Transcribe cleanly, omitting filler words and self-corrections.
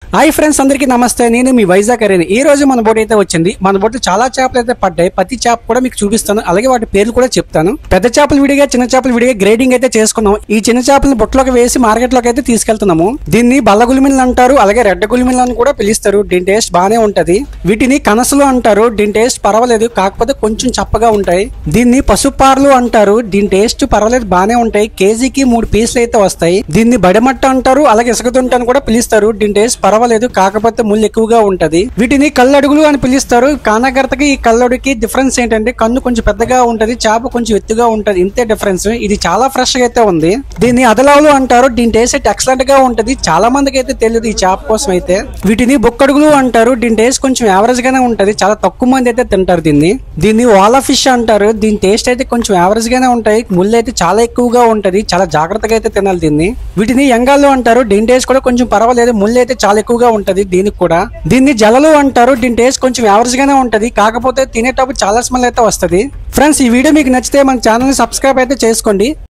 Hi friends, అందరికీ నమస్తే. నేను మీ వైజాగ్ అరేని. ఈ రోజు మన బోట్ అయితే వచ్చింది. మన బోట్ చాలా చేపలు అయితే పడ్డాయి. ప్రతి చేప కూడా మీకు చూపిస్తాను, అలాగే వాటి పేర్లు కూడా చెప్తాను. పెద్ద చేపలు విడిగా, చిన్న చేపలు విడిగా గ్రేడింగ్ అయితే చేసుకున్నాం. ఈ చిన్న చేపలను బొట్టలోకి వేసి మార్కెట్ లోకి అయితే తీసుకెళ్తున్నాము. దీన్ని బల్ల గులిమిన్లు అంటారు, అలాగే రెడ్డ గులిమిన్లు అని కూడా పిలుస్తారు. దీని టేస్ట్ బాగానే ఉంటది. వీటిని కనసలు అంటారు. దీని టేస్ట్ పర్వాలేదు, కాకపోతే కొంచెం చప్పగా ఉంటాయి. దీన్ని పసుపార్లు అంటారు. దీని టేస్ట్ పర్వాలేదు, బాగానే ఉంటాయి. కేజీకి 3 పీసులు అయితే వస్తాయి. దీన్ని బడిమట్ట అంటారు, అలాగే ఇసుకతుంట అని కూడా పిలుస్తారు. దీని టేస్ట్ పర్వాలేదు, కాకపోతే ముళ్ళు ఎక్కువగా ఉంటది. వీటిని కళ్ళడుగులు అని పిలుస్తారు. కానగర్తకి ఈ కళ్ళడుకి డిఫరెన్స్ ఏంటంటే కన్ను కొంచెం పెద్దగా ఉంటది, చేప కొంచెం ఎత్తుగా ఉంటది, ఇంతే డిఫరెన్స్. ఇది చాలా ఫ్రెష్ గా అయితే ఉంది. దీన్ని అదలావులు అంటారు. దీని టేస్ట్ ఎక్సలెంట్ గా ఉంటది. చాలా మందికి అయితే తెలియదు ఈ చేప కోసం అయితే. వీటిని బొక్కడుగులు అంటారు. దీని టేస్ట్ కొంచెం యావరేజ్ గానే ఉంటది. చాలా తక్కువ మంది అయితే తింటారు దీన్ని వాలా ఫిష్ అంటారు. దీని టేస్ట్ అయితే కొంచెం యావరేజ్ గానే ఉంటాయి. ముళ్ళు అయితే చాలా ఎక్కువగా ఉంటది. చాలా జాగ్రత్తగా అయితే తినాలి దీన్ని. వీటిని ఎంగాళ్ళు అంటారు. దీని టేస్ట్ కూడా కొంచెం పర్వాలేదు, ముళ్ళు అయితే చాలా ఎక్కువగా ఉంటది దీనికి కూడా. దీన్ని జలలు అంటారు. దీని టేస్ట్ కొంచెం యావరేజ్ గానే ఉంటది, కాకపోతే తినేటప్పుడు చాలా స్మెల్ అయితే వస్తది. ఫ్రెండ్స్, ఈ వీడియో మీకు నచ్చితే మన ఛానల్ ని సబ్స్క్రైబ్ అయితే చేసుకోండి.